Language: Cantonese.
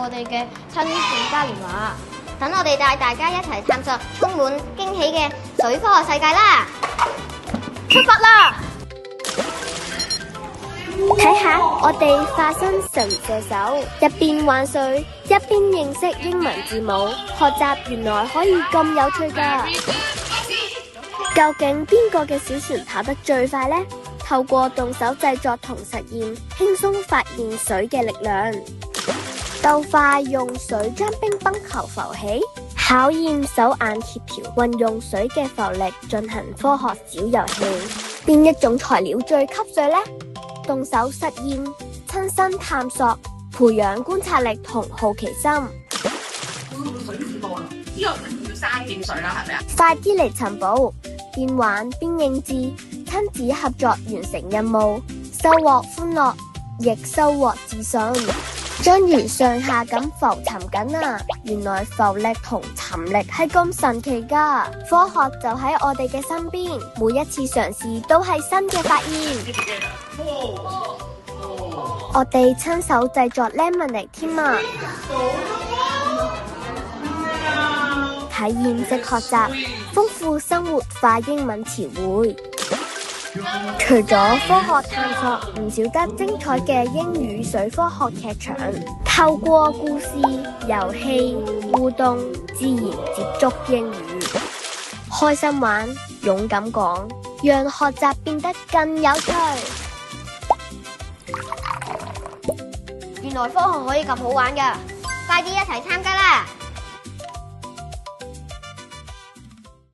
我哋嘅親子嘉年華。等我哋帶大家一齊探索充滿驚喜嘅水科學世界啦！出發啦！睇下我哋化身神射手，一邊玩水，一邊認識英文字母，學習原來可以咁有趣㗎。究竟邊個嘅小船跑得最快呢？透過動手製作同實驗，輕鬆發現水嘅力量。鬥快用水將乒乓球浮起，考驗手眼協調，運用水嘅浮力進行科學小遊戲。邊一種材料最吸水呢？動手實驗，親身探索，培養觀察力同好奇心。水唔多啦，呢個要3點水啦，係咪啊？快啲嚟尋寶，邊玩邊認字，親子合作完成任務，收穫歡樂，亦收穫自信。章魚上下咁浮沉緊啊！原來浮力同沉力係咁神奇㗎，科學就喺我哋嘅身邊，每一次嘗試都係新嘅發現。我哋親手製作 Lemonade 添啊！體驗式學習，豐富生活化英文詞彙。除咗科學探索，唔少得精彩嘅英語水科學劇場，透過故事、遊戲、互動，自然接觸英語，開心玩，勇敢講，讓學習變得更有趣。原來科學可以咁好玩㗎，快啲一齊參加啦！